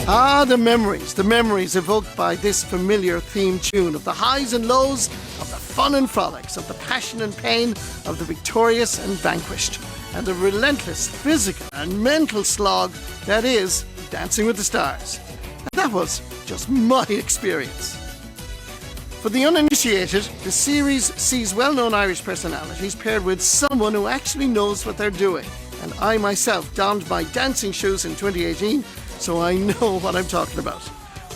Ah, the memories evoked by this familiar theme tune of the highs and lows, of the fun and frolics, of the passion and pain, of the victorious and vanquished, and the relentless physical and mental slog that is Dancing with the Stars. And that was just my experience. For the uninitiated, the series sees well-known Irish personalities paired with someone who actually knows what they're doing. And I myself donned my dancing shoes in 2018, so I know what I'm talking about.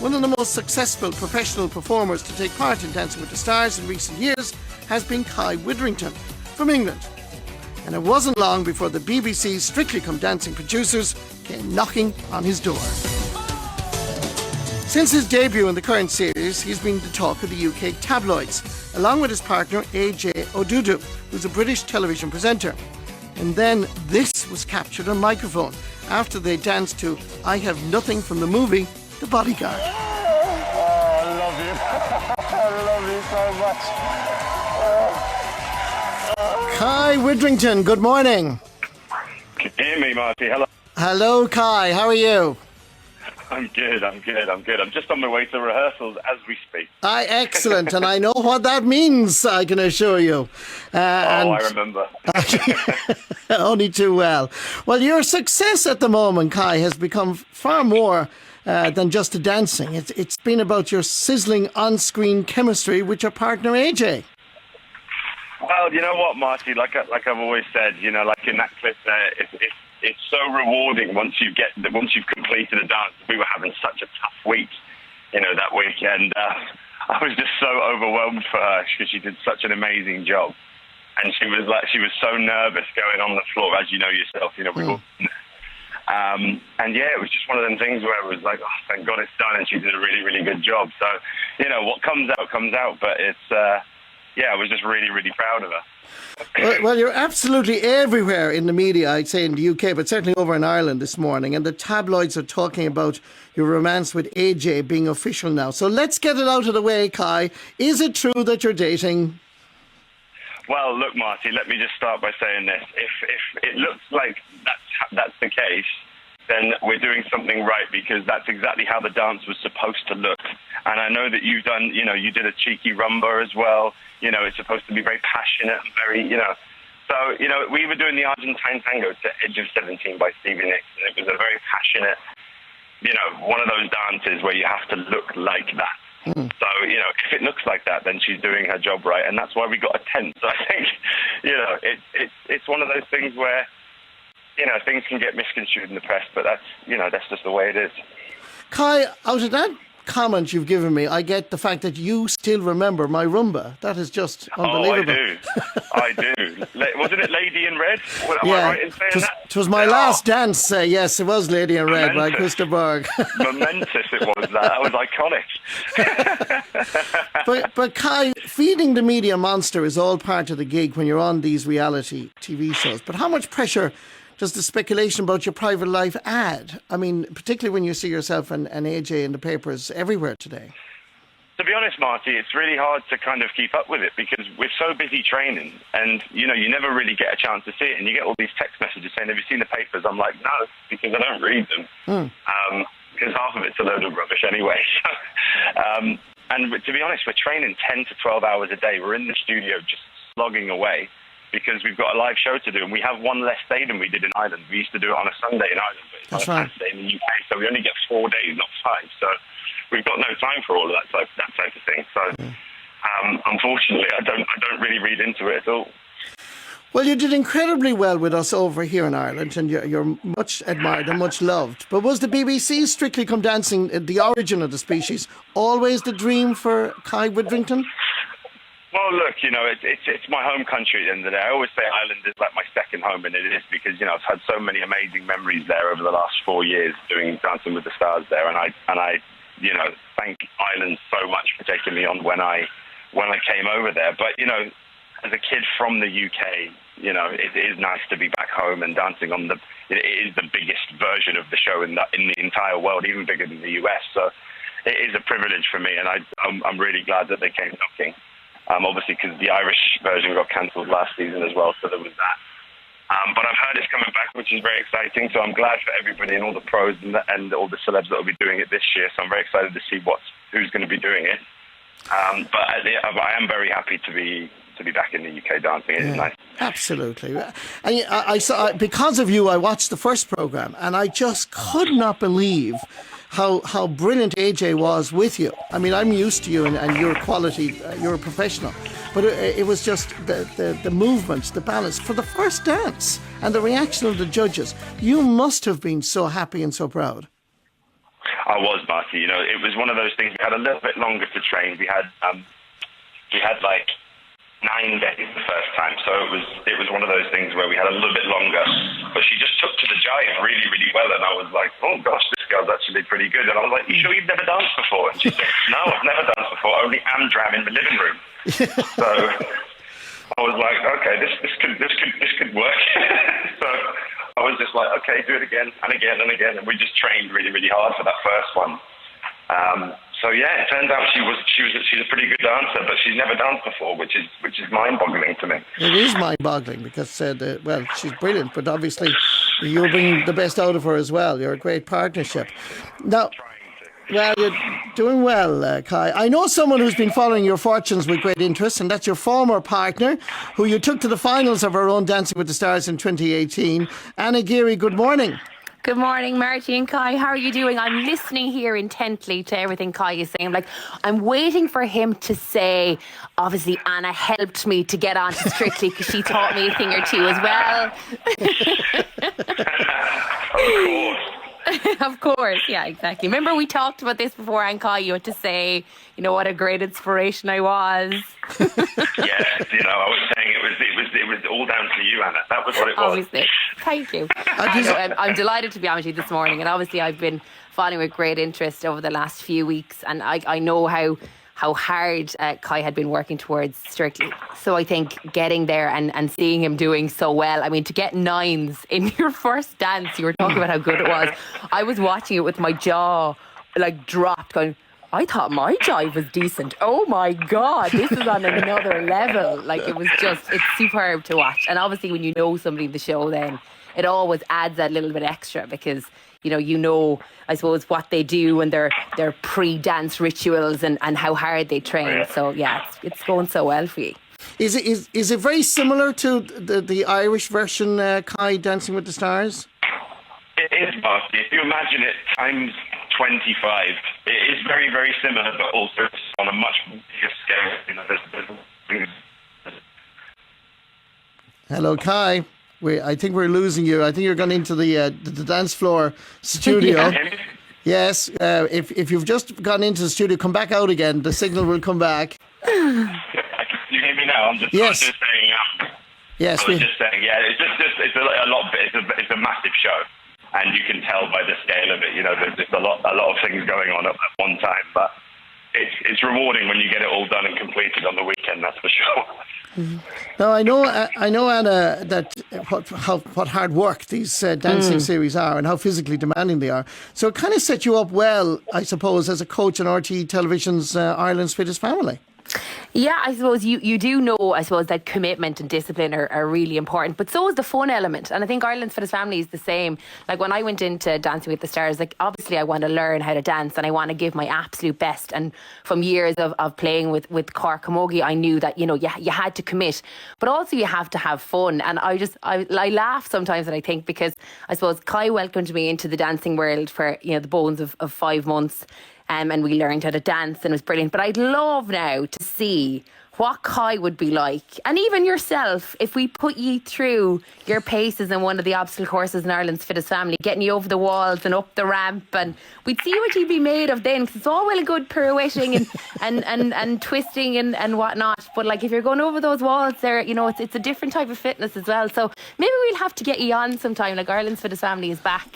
One of the most successful professional performers to take part in Dancing with the Stars in recent years has been Aj Widdrington from England. And it wasn't long before the BBC's Strictly Come Dancing producers came knocking on his door. Since his debut in the current series, he's been the talk of the UK tabloids, along with his partner Aj Odudu, who's a British television presenter. And then this was captured on microphone after they danced to I Have Nothing from the movie The Bodyguard. Oh, I love you. I love you so much. Aj Widdrington, good morning. Can you hear me, Marty? Hello. Hello, Aj. How are you? I'm good. I'm just on my way to rehearsals as we speak. Excellent. And I know what that means, I can assure you. I remember. Only too well. Well, your success at the moment, Aj, has become far more than just the dancing. It's been about your sizzling on-screen chemistry with your partner, AJ. Well, you know what, Marty? Like I've always said, like in that clip there, it's so rewarding once you've completed a dance. We were having such a tough week, that weekend. I was just so overwhelmed for her because she did such an amazing job, and she was so nervous going on the floor, as you know yourself. We all. And yeah, it was just one of them things where it was like, oh, thank God it's done, and she did a really, really good job. So, what comes out comes out, but it's I was just really, really proud of her. Well, you're absolutely everywhere in the media, I'd say, in the UK, but certainly over in Ireland this morning. And the tabloids are talking about your romance with AJ being official now. So let's get it out of the way, Aj. Is it true that you're dating? Well, look, Marty, let me just start by saying this. If it looks like that's the case, then we're doing something right, because that's exactly how the dance was supposed to look. And I know that you've done, you did a cheeky rumba as well. It's supposed to be very passionate and very, So, we were doing the Argentine tango to Edge of 17 by Stevie Nicks, and it was a very passionate, one of those dances where you have to look like that. So, if it looks like that, then she's doing her job right, and that's why we got a 10. So I think, it's one of those things where, things can get misconstrued in the press, but that's just the way it is. Aj, out of that comment you've given me, I get the fact that you still remember my rumba. That is just unbelievable. Oh, I do. Wasn't it Lady in Red? Am I right in saying that? It was my last dance. Yes, it was Lady in Red by Krista Berg. Momentous it was. That was iconic. But Aj, feeding the media monster is all part of the gig when you're on these reality TV shows. But how much pressure does the speculation about your private life add? I mean, particularly when you see yourself and AJ in the papers everywhere today. To be honest, Marty, it's really hard to kind of keep up with it because we're so busy training, and you never really get a chance to see it, and you get all these text messages saying, have you seen the papers? I'm like, no, because I don't read them. Because half of it's a load of rubbish anyway. And to be honest, we're training 10 to 12 hours a day. We're in the studio just slogging away, because we've got a live show to do, and we have one less day than we did in Ireland. We used to do it on a Sunday in Ireland, but it's on a Saturday in the UK, so we only get 4 days, not 5. So we've got no time for all of that type of thing. So unfortunately, I don't really read into it at all. Well, you did incredibly well with us over here in Ireland, and you're much admired and much loved. But was the BBC Strictly Come Dancing, the origin of the species, always the dream for Aj Widdrington? Well, look, it's my home country at the end of the day. I always say Ireland is like my second home, and it is because, I've had so many amazing memories there over the last 4 years doing Dancing with the Stars there, and I thank Ireland so much for taking me on when I came over there. But, as a kid from the UK, it is nice to be back home and dancing on it is the biggest version of the show in the entire world, even bigger than the US. So it is a privilege for me, and I'm really glad that they came knocking. Obviously, because the Irish version got cancelled last season as well, so there was that. But I've heard it's coming back, which is very exciting. So I'm glad for everybody and all the pros and all the celebs that will be doing it this year. So I'm very excited to see who's going to be doing it. But I am very happy to be back in the UK dancing. It is nice. Absolutely. And I saw, because of you, I watched the first programme, and I just could not believe how brilliant AJ was with you. I mean, I'm used to you and your quality, you're a professional. But it was just the movements, the balance for the first dance and the reaction of the judges. You must have been so happy and so proud. I was, Marty. You know, it was one of those things. We had a little bit longer to train. We had like 9 days the first time, so it was one of those things where we had a little bit longer. But she just took to the jive really, really well, and I was like, oh gosh, this girl's actually pretty good. And I was like, you sure you've never danced before? And she said, no, I've never danced before. Only Amdram in the living room. So I was like, okay, this could work. So I was just like, okay, do it again and again and again, and we just trained really, really hard for that first one. So yeah, it turns out she's a pretty good dancer, but she's never danced before, which is mind-boggling to me. It is mind-boggling because she's brilliant, but obviously you're bringing the best out of her as well. You're a great partnership. Now, well, you're doing well, Kai. I know someone who's been following your fortunes with great interest, and that's your former partner, who you took to the finals of her own Dancing with the Stars in 2018. Anna Geary, good morning. Good morning, Marty and Kai. How are you doing? I'm listening here intently to everything Kai is saying. I'm waiting for him to say, obviously, Anna helped me to get on to Strictly because she taught me a thing or two as well. Of course. Of course, yeah, exactly. Remember we talked about this before, and Kai, you had to say, you know, what a great inspiration I was. Yes, I was saying it was all down to you, Anna. That was what it was. Obviously. Thank you. I'm delighted to be on with you this morning, and obviously I've been following with great interest over the last few weeks, and I know how hard Kai had been working towards Strictly. So I think getting there and seeing him doing so well, I mean, to get 9s in your first dance, you were talking about how good it was. I was watching it with my jaw dropped, going, I thought my jive was decent. Oh my God, this is on another level. It's superb to watch. And obviously when you know somebody in the show, then it always adds that little bit extra because you know, I suppose, what they do and their pre-dance rituals and how hard they train. So yeah, it's going so well for you. Is it very similar to the Irish version, Kai, Dancing with the Stars? It is, Marty. If you imagine it times 25, it is very, very similar, but also on a much bigger scale. Hello, Kai. I think we're losing you. I think you're going into the dance floor studio. Yeah. Yes. If you've just gone into the studio, come back out again. The signal will come back. You hear me now? I'm just saying. Yes. I was just saying. Yeah. It's a lot. It's a massive show, and you can tell by the scale of it. You know, there's just a lot of things going on at one time, but it's rewarding when you get it all done and completed on the weekend. That's for sure. Mm-hmm. Now I know, Anna, that what hard work these dancing series are and how physically demanding they are. So it kind of set you up well, I suppose, as a coach on RTE Television's Ireland's Fittest Family. Yeah, I suppose you do know, I suppose, that commitment and discipline are really important, but so is the fun element. And I think Ireland's Fittest Family is the same. Like when I went into Dancing with the Stars, obviously I want to learn how to dance and I want to give my absolute best. And from years of playing with Cork Camogie, I knew that, you had to commit, but also you have to have fun. And I laugh sometimes, and I think, because I suppose Kai welcomed me into the dancing world for, the bones of 5 months. And we learned how to dance, and it was brilliant. But I'd love now to see what Kai would be like, and even yourself, if we put you through your paces in one of the obstacle courses in Ireland's Fittest Family, getting you over the walls and up the ramp, and we'd see what you'd be made of then, because it's all well and good pirouetting and twisting and whatnot, but if you're going over those walls there, it's a different type of fitness as well. So maybe we'll have to get you on sometime. Ireland's Fittest Family is back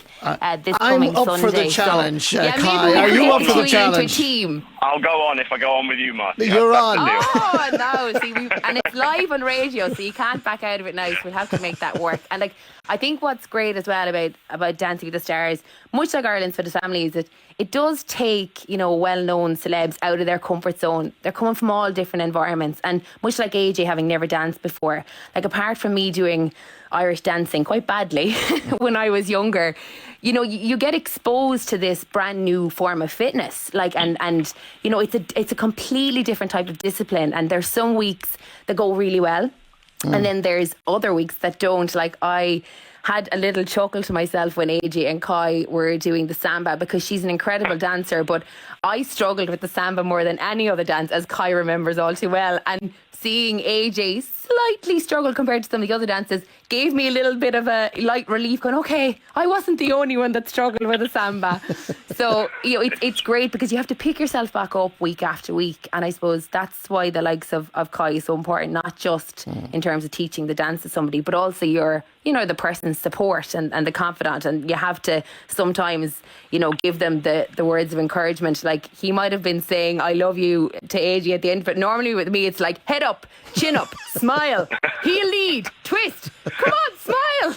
this coming Sunday. I'm up for the challenge, so, Kai. Are you up for the challenge? Into a team. I'll go on if I go on with you, Marty. You're on. Oh no! See, and it's live on radio, so you can't back out of it now. So we'll have to make that work. And like, I think what's great as well about Dancing with the Stars, much like Ireland's for the Family, is that it does take, you know, well-known celebs out of their comfort zone. They're coming from all different environments, and much like AJ having never danced before, like apart from me doing Irish dancing quite badly when I was younger, you know, you get exposed to this brand new form of fitness, like, and you know, it's a completely different type of discipline. And there's some weeks that go really well, and then there's other weeks that don't. Like, I had a little chuckle to myself when AJ and Kai were doing the samba, because she's an incredible dancer, but I struggled with the samba more than any other dance, as Kai remembers all too well. And seeing AJ slightly struggle compared to some of the other dances gave me a little bit of a light relief, going, okay, I wasn't the only one that struggled with the samba. So, you know, it's great because you have to pick yourself back up week after week. And I suppose that's why the likes of Kai is so important, not just in terms of teaching the dance to somebody, but also your, you know, the person's support and the confidant. And you have to sometimes, you know, give them the words of encouragement. Like, he might have been saying, I love you to AJ at the end, but normally with me, it's like, head up, chin up, smile, heel lead, twist. Come on, smile.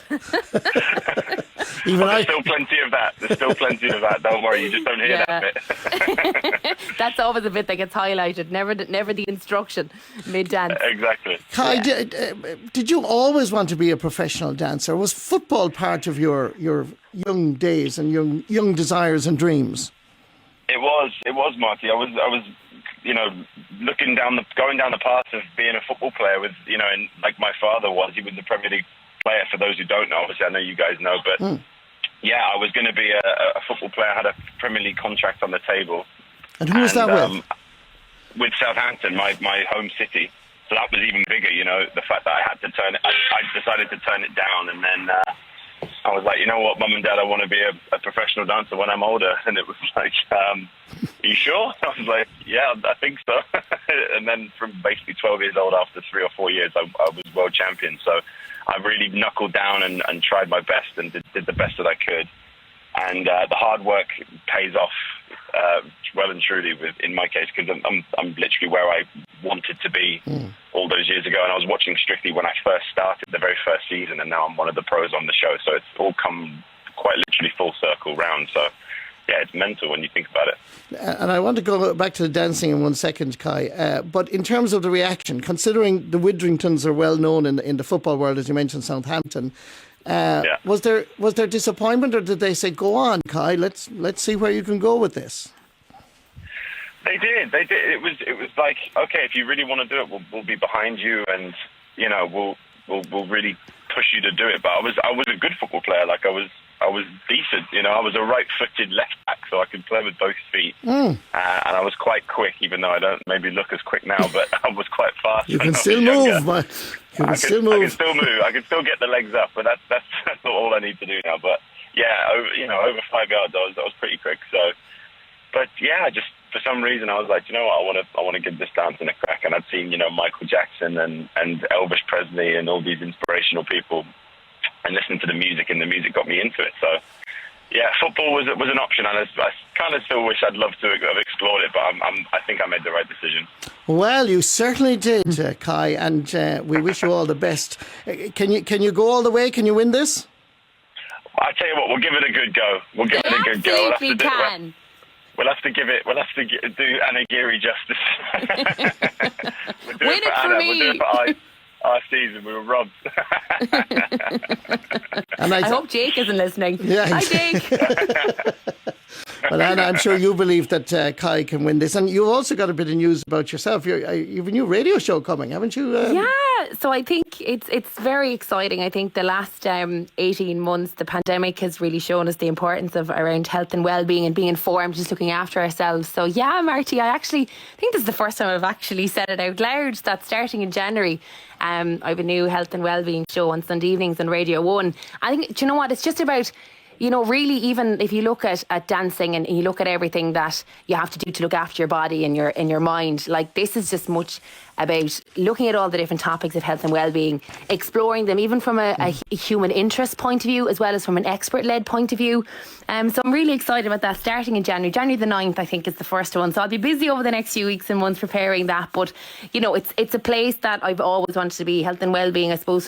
There's still plenty of that. There's still plenty of that. Don't worry, you just don't hear that bit. That's always a bit that gets highlighted. Never the instruction mid-dance. Exactly. Kai, did you always want to be a professional dancer? Was football part of your young days and young desires and dreams? It was, Marty. I was, you know, going down the path of being a football player with, you know, and like my father was. He was a Premier League player, for those who don't know. Obviously, I know you guys know, but yeah, I was going to be a football player. I had a Premier League contract on the table. And who was that with? With Southampton, my home city. So that was even bigger, you know, the fact that I had to I decided to turn it down, and then I was like, you know what, Mum and Dad, I want to be a professional dancer when I'm older. And it was like, are you sure? I was like, yeah, I think so. And then from basically 12 years old, after 3 or 4 years, I was world champion. So I really knuckled down and tried my best and did the best that I could. And the hard work pays off well and truly in my case, because I'm literally where I wanted to be all those years ago. And I was watching Strictly when I first started, the very first season, and now I'm one of the pros on the show. So it's all come quite literally full circle round. So yeah, it's mental when you think about it. And I want to go back to the dancing in 1 second, Kai. But in terms of the reaction, considering the Widdringtons are well known in the football world, as you mentioned, Southampton, was there disappointment, or did they say, "Go on, Kai, let's see where you can go with this"? They did. It was like, okay, if you really want to do it, we'll be behind you, and you know, we'll really push you to do it. But I was a good football player. Like I was decent. You know, I was a right-footed left back, so I could play with both feet, and I was quite quick, even though I don't maybe look as quick now. But I was quite fast. You can still move, man. I can still move. I can still get the legs up, but that's not all I need to do now. But yeah, over 5 yards, I was pretty quick. So, but yeah, just for some reason I was like, you know what, I want to give this dancing a crack. And I'd seen, you know, Michael Jackson and Elvis Presley and all these inspirational people, and listened to the music, and the music got me into it. So yeah, football was an option, and I kind of still wish I'd loved to have explored it, but I think I made the right decision. Well, you certainly did, Kai, and we wish you all the best. Can you go all the way? Can you win this? I tell you what, we'll give it a good go. We'll have to do Anna Geary justice. Win it for me. We'll do it for our season. We were robbed. And I hope Jake isn't listening. Yeah, hi, Jake. Well, Anna, I'm sure you believe that Kai can win this. And you've also got a bit of news about yourself. You've a new radio show coming, haven't you? Yeah, so I think it's very exciting. I think the last 18 months, the pandemic has really shown us the importance of around health and well-being and being informed, just looking after ourselves. So yeah, Marty, I think this is the first time I've actually said it out loud. That's starting in January. I have a new health and well-being show on Sunday evenings on Radio 1. I think, do you know what? It's just about, you know, really, even if you look at dancing and you look at everything that you have to do to look after your body and your mind, like this is just much about looking at all the different topics of health and well-being, exploring them even from a human interest point of view as well as from an expert-led point of view. So I'm really excited about that, starting in January. January the 9th, I think, is the first one. So I'll be busy over the next few weeks and months preparing that. But, you know, it's a place that I've always wanted to be. Health and well-being, I suppose,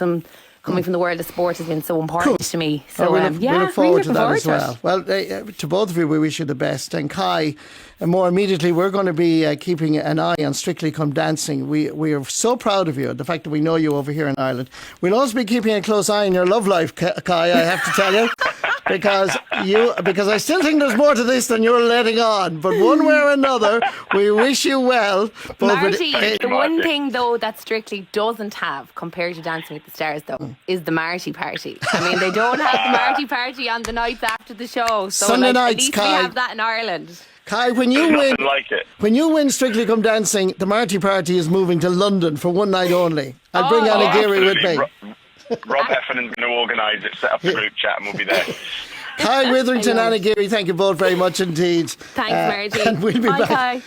coming from the world of sport has been so important to me. So we look forward to that as well. Well, to both of you, we wish you the best. And Kai, more immediately, we're going to be keeping an eye on Strictly Come Dancing. We are so proud of you, the fact that we know you over here in Ireland. We'll also be keeping a close eye on your love life, Kai, I have to tell you. Because I still think there's more to this than you're letting on. But one way or another, we wish you well. Marty, the one thing though that Strictly doesn't have compared to Dancing with the Stars though is the Marty party. I mean, they don't have the Marty party on the nights after the show. So Sunday nights, at least Kai. we have that in Ireland. Kai, when you win Strictly Come Dancing, the Marty party is moving to London for one night only. I'll bring Anna Geary with me. Rob Effenen's going to organise it, set up the group chat, and we'll be there. Kai Widdrington, Anna Geary, thank you both very much indeed. Thanks, Marty. And we'll be Bye, back. Kai.